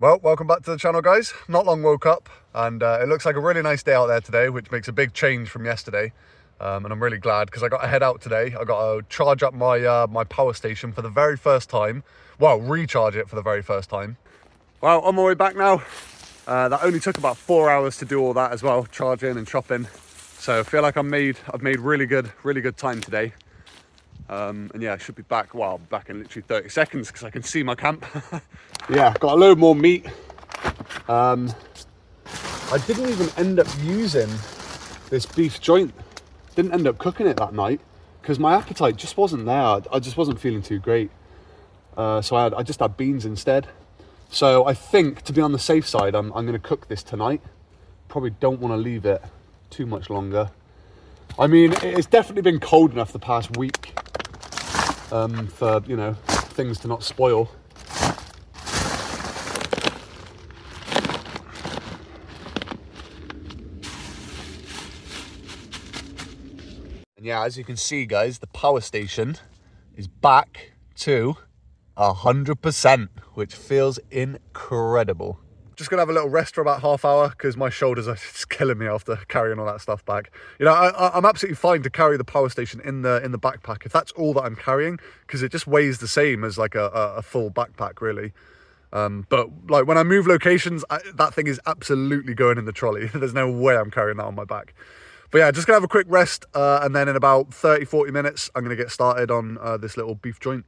Well, welcome back to the channel, guys. Not long woke up, and it looks like a really nice day out there today, which makes a big change from yesterday. And I'm really glad because I got to head out today. I got to charge up my my power station for the very first time. Well, recharge it for the very first time. Well, on my way back now. That only took about 4 hours to do all that as well, charging and shopping. So I feel like I've made really good time today. And yeah, I should be back. Well, back in literally 30 seconds because I can see my camp. Yeah, got a load more meat. I didn't even end up using this beef joint. Didn't end up cooking it that night because my appetite just wasn't there. I just wasn't feeling too great. So I just had beans instead. So I think, to be on the safe side, I'm going to cook this tonight. Probably don't want to leave it too much longer. I mean, it's definitely been cold enough the past week for, you know, things to not spoil. And yeah, as you can see, guys, the power station is back to 100%, which feels incredible. Just gonna have a little rest for about half hour because my shoulders are just killing me after carrying all that stuff back. You know, I'm absolutely fine to carry the power station in the backpack if that's all that I'm carrying, because it just weighs the same as like a full backpack, really. But like when I move locations, that thing is absolutely going in the trolley. There's no way I'm carrying that on my back. But yeah, just gonna have a quick rest, and then in about 30-40 minutes, I'm gonna get started on this little beef joint.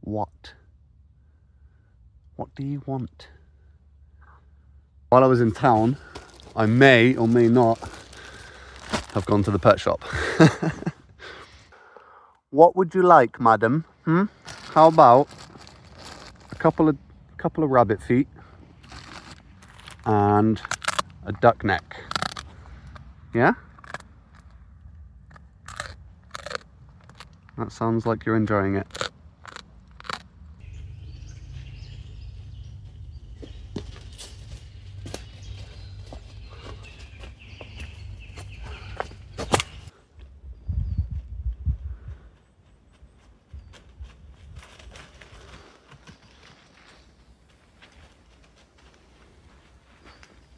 What do you want? While I was in town, I may or may not have gone to the pet shop. What would you like, madam? How about a couple of rabbit feet and a duck neck? Yeah? That sounds like you're enjoying it.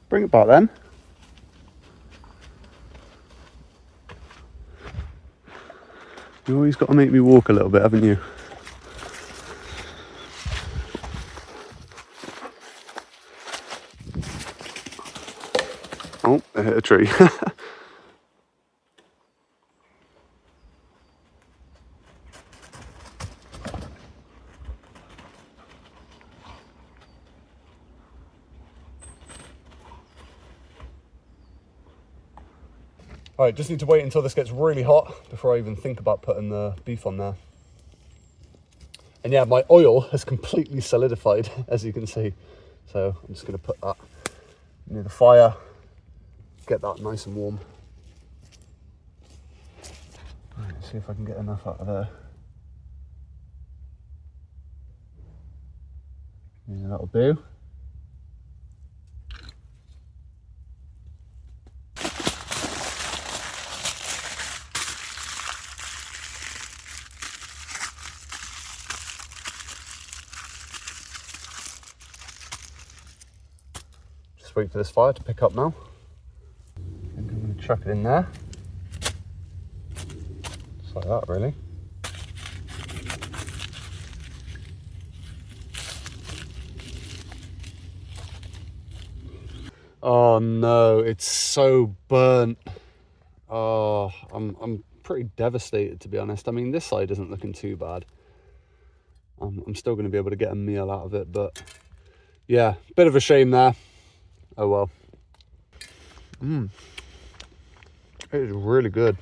Bring it back then. You always got to make me walk a little bit, haven't you? Oh, I hit a tree. All right, just need to wait until this gets really hot before I even think about putting the beef on there. And yeah, my oil has completely solidified, as you can see. So I'm just gonna put that near the fire, get that nice and warm. All right, see if I can get enough out of there. Yeah, that'll do. Just wait for this fire to pick up now. I think I'm gonna chuck it in there. Just like that, really. Oh no, it's so burnt. Oh, I'm pretty devastated, to be honest. I mean, this side isn't looking too bad. I'm still going to be able to get a meal out of it, but yeah, bit of a shame there. Oh well. It is really good.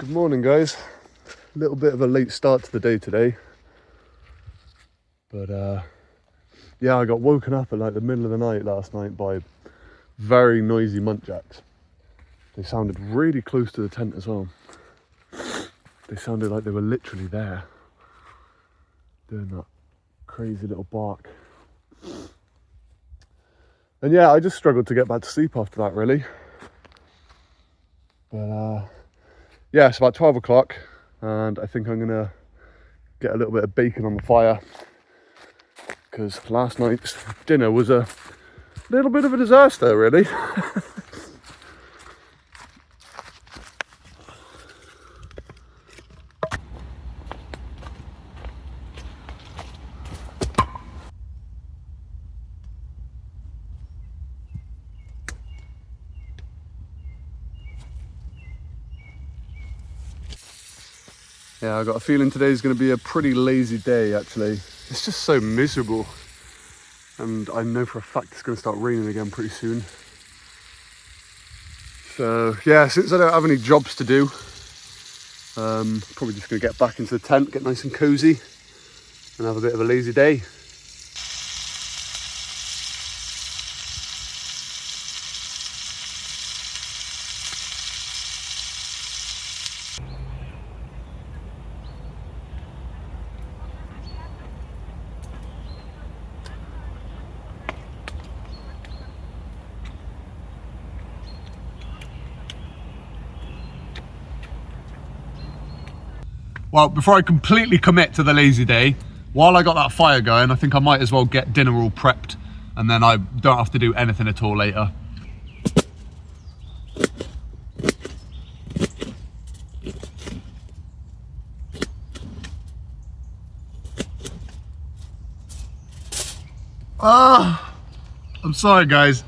Good morning, guys. A little bit of a late start to the day today, but yeah, I got woken up at like the middle of the night last night by very noisy muntjacs. They sounded really close to the tent as well. They sounded like they were literally there, doing that crazy little bark. And yeah, I just struggled to get back to sleep after that, really. But yeah, it's about 12 o'clock and I think I'm gonna get a little bit of bacon on the fire because last night's dinner was a little bit of a disaster, really. Yeah, I got a feeling today's going to be a pretty lazy day, actually. It's just so miserable. And I know for a fact it's going to start raining again pretty soon. So, yeah, since I don't have any jobs to do, probably just going to get back into the tent, get nice and cozy, and have a bit of a lazy day. Well, before I completely commit to the lazy day, while I got that fire going, I think I might as well get dinner all prepped and then I don't have to do anything at all later. I'm sorry, guys.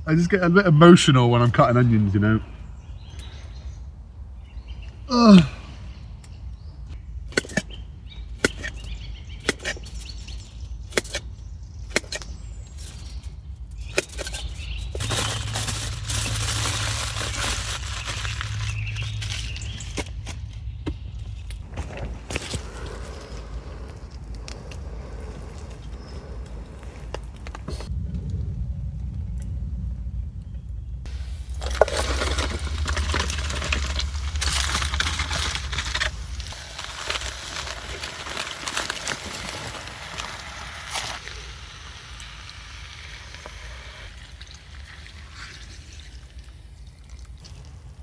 I just get a bit emotional when I'm cutting onions, you know.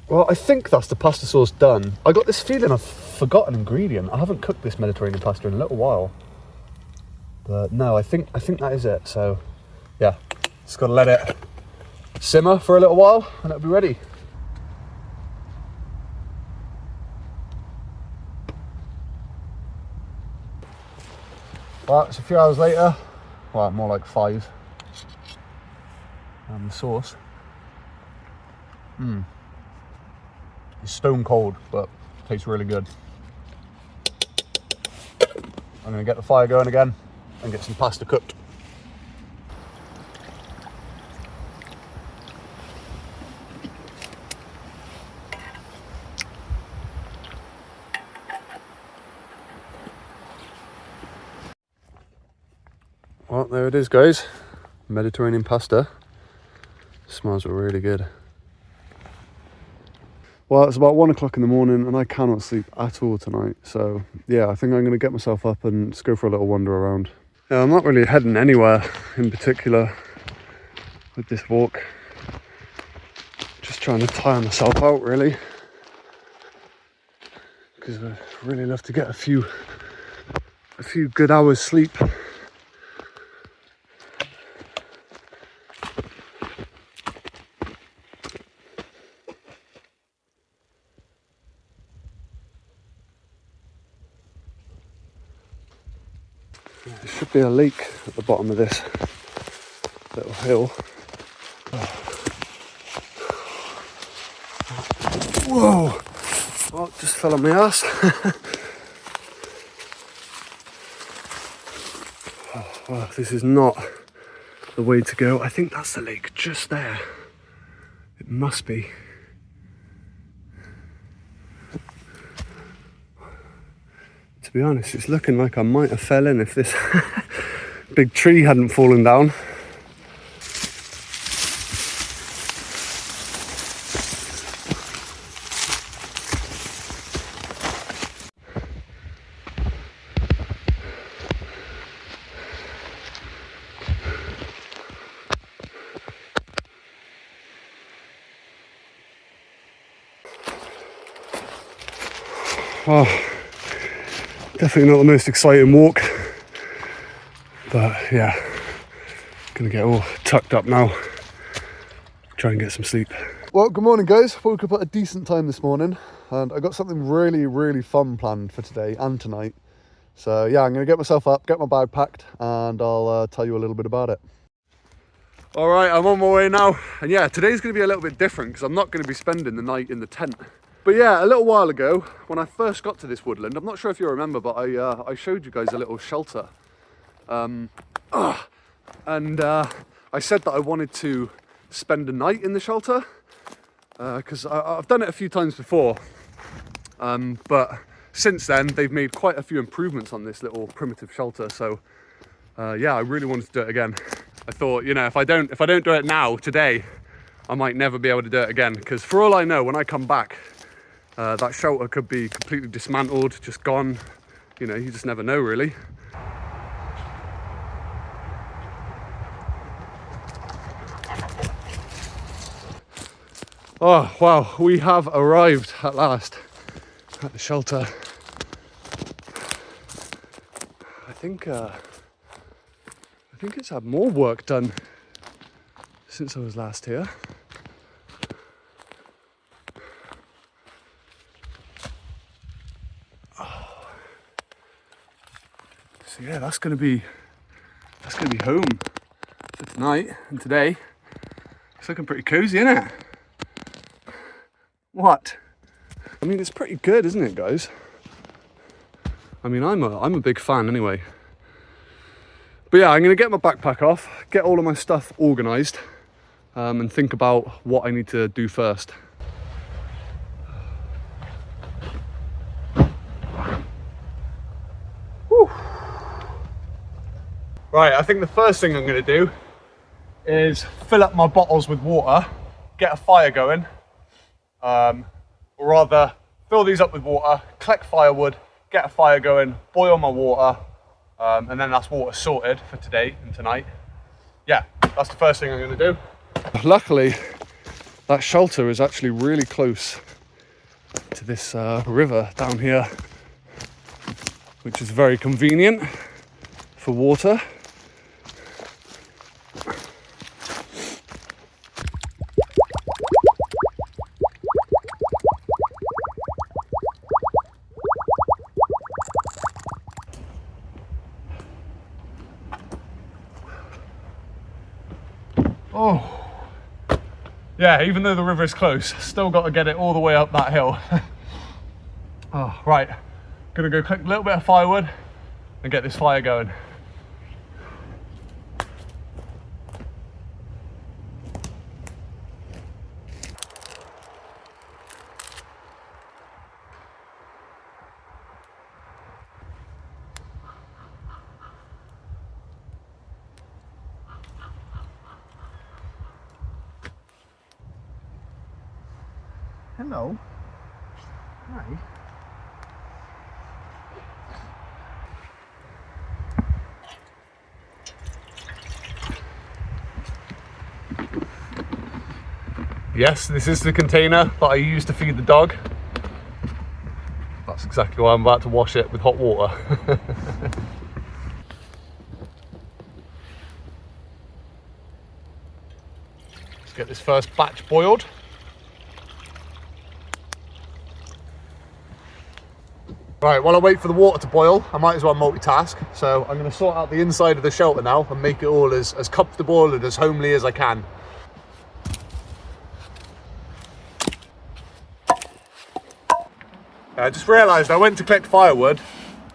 Well, I think that's the pasta sauce done. I got this feeling I've forgotten an ingredient. I haven't cooked this Mediterranean pasta in a little while. But no, I think that is it. So yeah, just gotta let it simmer for a little while and it'll be ready. Well, it's a few hours later. Well, more like 5. And the sauce. It's stone cold, but tastes really good. I'm gonna get the fire going again and get some pasta cooked. Well, there it is, guys. Mediterranean pasta. Smells really good. Well, it's about 1 o'clock in the morning and I cannot sleep at all tonight. So yeah, I think I'm gonna get myself up and just go for a little wander around. Yeah, I'm not really heading anywhere in particular with this walk. Just trying to tire myself out, really. Because I really love to get a few good hours sleep. There should be a lake at the bottom of this little hill. Whoa! Oh, just fell on my ass. Oh, this is not the way to go. I think that's the lake just there. It must be. To be honest, it's looking like I might have fell in if this big tree hadn't fallen down. Oh, definitely not the most exciting walk, but yeah, gonna get all tucked up now, try and get some sleep. Well, good morning guys. Woke up at a decent time this morning and I got something really fun planned for today and tonight. So yeah, I'm gonna get myself up, get my bag packed, and I'll tell you a little bit about it. All right, I'm on my way now. And yeah, today's gonna be a little bit different because I'm not gonna be spending the night in the tent. But yeah, a little while ago, when I first got to this woodland, I'm not sure if you remember, but I showed you guys a little shelter. I said that I wanted to spend a night in the shelter, because I've done it a few times before. But since then, they've made quite a few improvements on this little primitive shelter. So yeah, I really wanted to do it again. I thought, you know, if I don't do it now, today, I might never be able to do it again. Because for all I know, when I come back, that shelter could be completely dismantled, just gone. You know, you just never know, really. Oh, wow, we have arrived at last at the shelter. I think it's had more work done since I was last here. So yeah, that's gonna be home for tonight and today. It's looking pretty cozy, isn't it? What? I mean, it's pretty good, isn't it, guys? I mean, I'm a big fan anyway. But yeah, I'm gonna get my backpack off, get all of my stuff organised, and think about what I need to do first. Whew. Right, I think the first thing I'm gonna do is fill up my bottles with water, get a fire going, or rather fill these up with water, collect firewood, get a fire going, boil my water, and then that's water sorted for today and tonight. Yeah, that's the first thing I'm gonna do. Luckily, that shelter is actually really close to this river down here, which is very convenient for water. Oh, yeah, even though the river is close, still got to get it all the way up that hill. Oh, right, gonna go collect a little bit of firewood and get this fire going. Hello. Hi. Yes, this is the container that I use to feed the dog. That's exactly why I'm about to wash it with hot water. Let's get this first batch boiled. Right, while I wait for the water to boil, I might as well multitask. So I'm going to sort out the inside of the shelter now and make it all as comfortable and as homely as I can. I just realised I went to collect firewood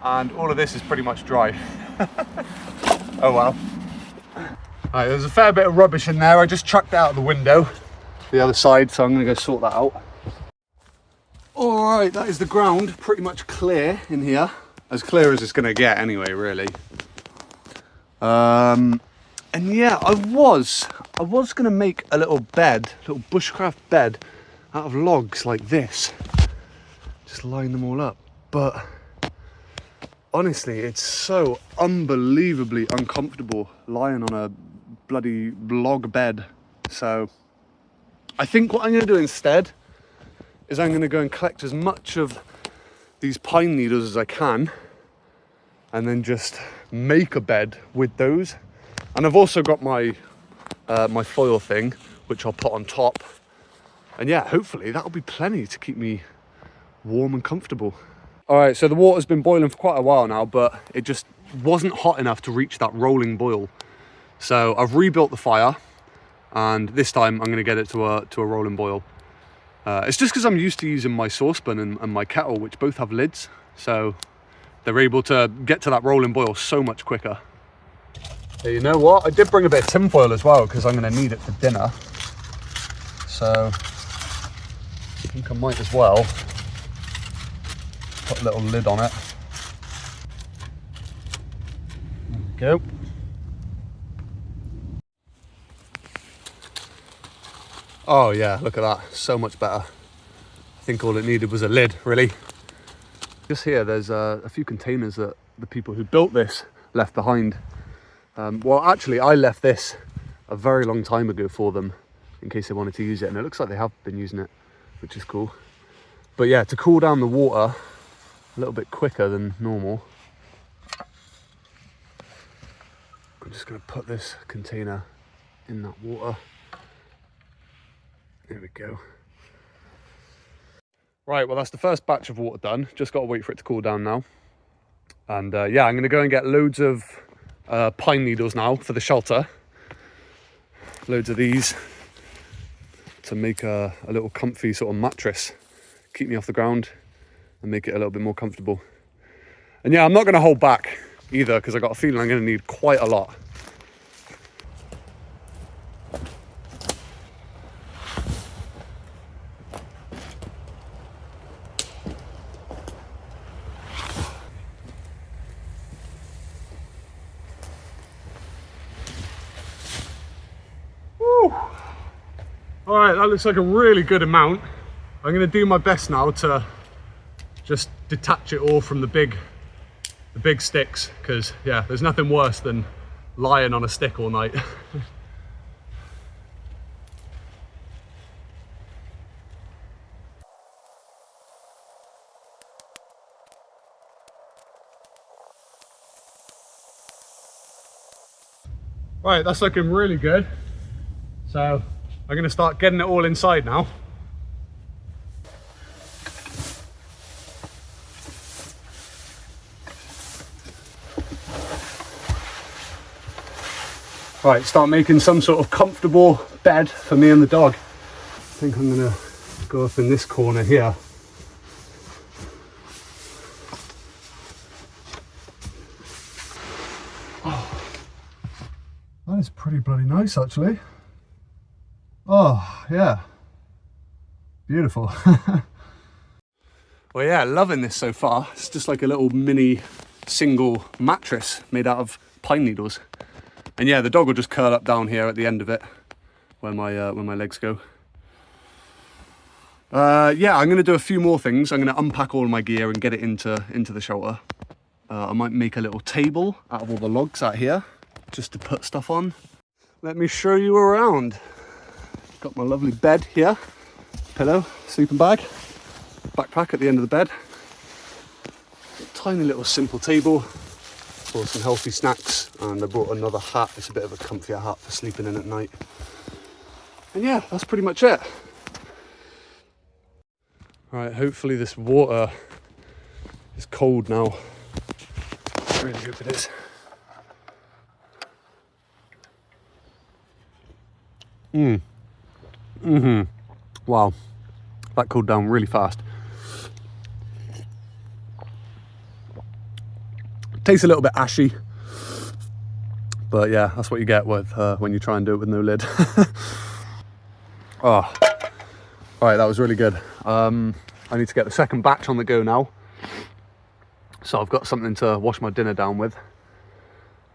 and all of this is pretty much dry. Oh well. Right, there's a fair bit of rubbish in there. I just chucked it out the window, the other side, so I'm going to go sort that out. All right, that is the ground pretty much clear in here. as clear as it's going to get anyway, really. And yeah, I was going to make a little bushcraft bed out of logs like this. Just line them all up. But honestly, it's so unbelievably uncomfortable lying on a bloody log bed. So I think what I'm going to do instead is I'm going to go and collect as much of these pine needles as I can and then just make a bed with those. And I've also got my my foil thing, which I'll put on top. And yeah, hopefully that'll be plenty to keep me warm and comfortable. All right, so the water's been boiling for quite a while now, but it just wasn't hot enough to reach that rolling boil. So I've rebuilt the fire, and this time I'm gonna get it to a rolling boil. It's just because I'm used to using my saucepan and my kettle, which both have lids. So they're able to get to that rolling boil so much quicker. Hey, you know what? I did bring a bit of tinfoil as well, because I'm gonna need it for dinner. So I think I might as well put a little lid on it. There we go. Oh yeah, look at that, so much better. I think all it needed was a lid, really. Just here, there's a few containers that the people who built this left behind. Well, actually, I left this a very long time ago for them, in case they wanted to use it, and it looks like they have been using it, which is cool. But yeah, to cool down the water a little bit quicker than normal, I'm just going to put this container in that water. There we go. Right, well, that's the first batch of water done. Just got to wait for it to cool down now. And yeah, I'm going to go and get loads of pine needles now for the shelter. Loads of these to make a little comfy sort of mattress. Keep me off the ground and make it a little bit more comfortable. And yeah, I'm not going to hold back either, because I got a feeling I'm going to need quite a lot. All right, that looks like a really good amount. I'm going to do my best now to just detach it all from the big sticks, because yeah, there's nothing worse than lying on a stick all night. Right, that's looking really good. So I'm going to start getting it all inside now. Right, start making some sort of comfortable bed for me and the dog. I think I'm going to go up in this corner here. Oh, that is pretty bloody nice, actually. Oh, yeah. Beautiful. Well, yeah, loving this so far. It's just like a little mini single mattress made out of pine needles. And yeah, the dog will just curl up down here at the end of it where my legs go. Yeah, I'm going to do a few more things. I'm going to unpack all my gear and get it into the shelter. I might make a little table out of all the logs out here just to put stuff on. Let me show you around. Got my lovely bed here, pillow, sleeping bag, backpack at the end of the bed. Tiny little simple table for some healthy snacks, and I brought another hat. It's a bit of a comfier hat for sleeping in at night. And yeah, that's pretty much it. Right, hopefully this water is cold now. I really hope it is. Wow, that cooled down really fast. Tastes a little bit ashy, but yeah, that's what you get with when you try and do it with no lid. Oh, all right, that was really good. I need to get the second batch on the go now. So I've got something to wash my dinner down with.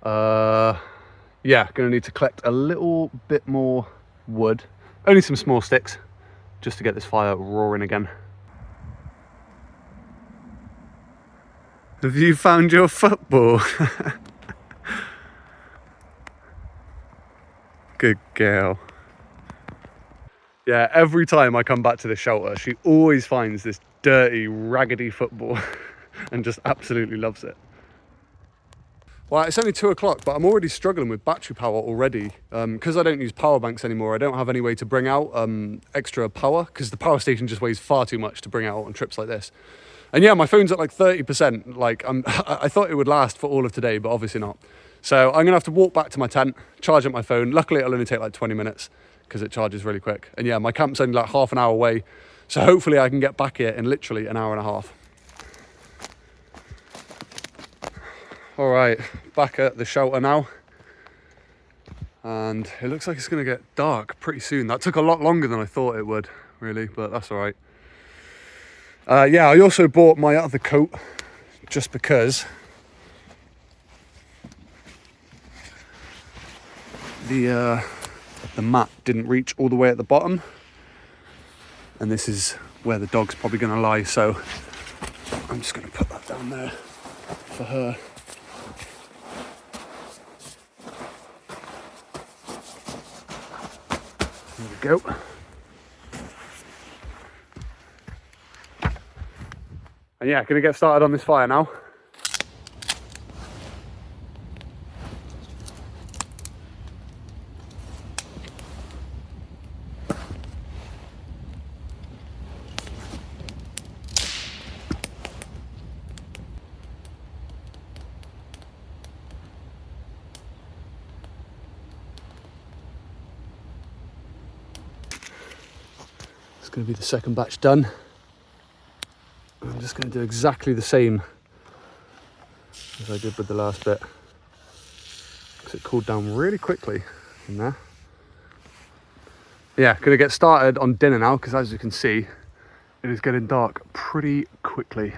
Yeah, gonna need to collect a little bit more wood. Only some small sticks, just to get this fire roaring again. Have you found your football? Good girl. Yeah, every time I come back to the shelter, she always finds this dirty, raggedy football and just absolutely loves it. Well, it's only 2 o'clock, but I'm already struggling with battery power already. Because I don't use power banks anymore, I don't have any way to bring out extra power, because the power station just weighs far too much to bring out on trips like this. And yeah, my phone's at like 30%. Like I thought it would last for all of today, but obviously not. So I'm gonna have to walk back to my tent, charge up my phone. Luckily, it'll only take like 20 minutes because it charges really quick. And yeah, my camp's only like half an hour away. So hopefully I can get back here in literally an hour and a half. All right, back at the shelter now. And it looks like it's gonna get dark pretty soon. That took a lot longer than I thought it would, really, but that's all right. Yeah, I also bought my other coat just because the mat didn't reach all the way at the bottom. And this is where the dog's probably gonna lie, so I'm just gonna put that down there for her. There we go. And yeah, gonna get started on this fire now. It's gonna be the second batch done. I'm just going to do exactly the same as I did with the last bit, because it cooled down really quickly in there. Yeah, going to get started on dinner now, because as you can see, it is getting dark pretty quickly.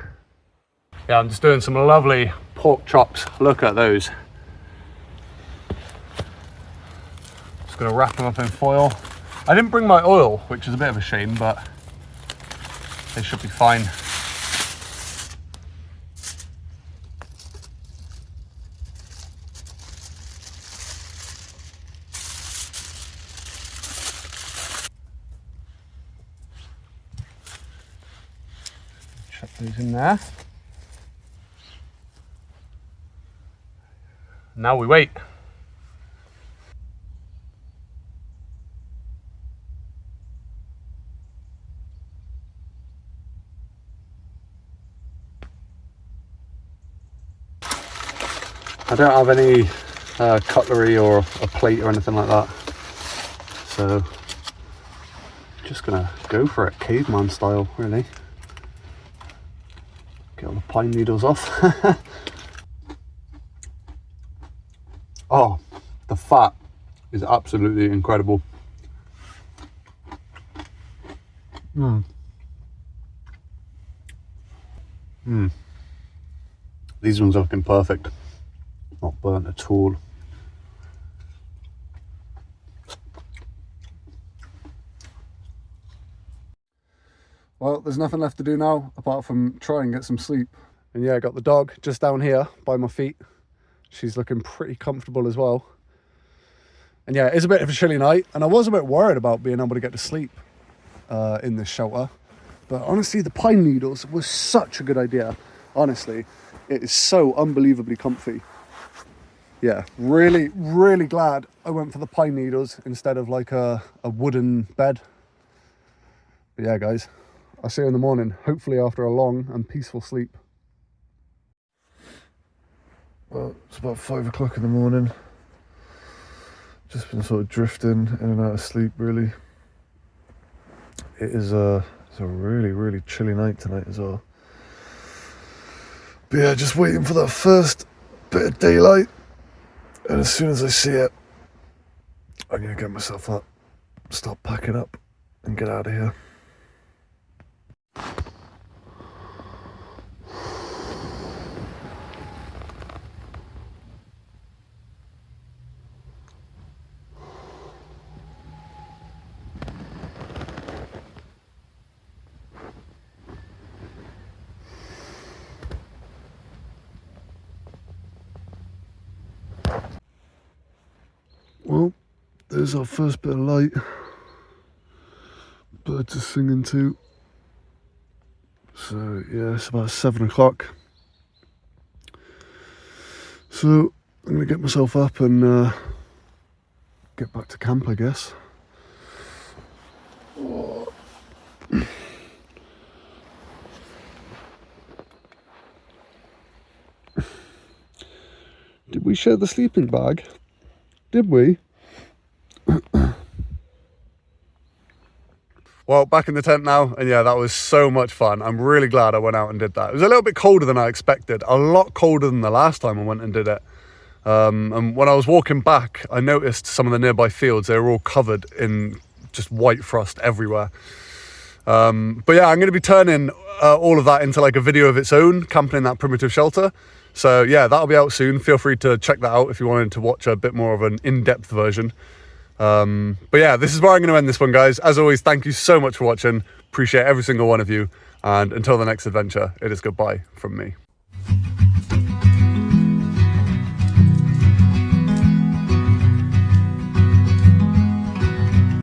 Yeah, I'm just doing some lovely pork chops. Look at those. Just going to wrap them up in foil. I didn't bring my oil, which is a bit of a shame, but they should be fine. Chuck those in there. Now we wait. I don't have any cutlery or a plate or anything like that, so just gonna go for it, caveman style, really. Get all the pine needles off. Oh, the fat is absolutely incredible. These ones are looking perfect. Not burnt at all. Well, there's nothing left to do now apart from try and get some sleep. And yeah, I got the dog just down here by my feet. She's looking pretty comfortable as well. And yeah, it's a bit of a chilly night, and I was a bit worried about being able to get to sleep in this shelter. But honestly, the pine needles was such a good idea. Honestly, it is so unbelievably comfy. Yeah, really, really glad I went for the pine needles instead of like a wooden bed. But yeah, guys, I'll see you in the morning, hopefully after a long and peaceful sleep. Well, it's about 5 o'clock in the morning. Just been sort of drifting in and out of sleep, really. It's a really, really chilly night tonight as well. But yeah, just waiting for that first bit of daylight. And as soon as I see it, I'm going to get myself up, start packing up and get out of here. There's our first bit of light. Birds are singing too. So yeah, it's about 7 o'clock. So I'm gonna get myself up and get back to camp, I guess. Did we share the sleeping bag? Did we? Well, back in the tent now, and yeah, that was so much fun. I'm really glad I went out and did that. It was a little bit colder than I expected, a lot colder than the last time I went and did it. And when I was walking back, I noticed some of the nearby fields, they were all covered in just white frost everywhere. But yeah, I'm going to be turning all of that into like a video of its own, camping in that primitive shelter. So yeah, that'll be out soon. Feel free to check that out if you wanted to watch a bit more of an in-depth version. But yeah, this is where I'm going to end this one, guys. As always, thank you so much for watching. Appreciate every single one of you. And until the next adventure, it is goodbye from me.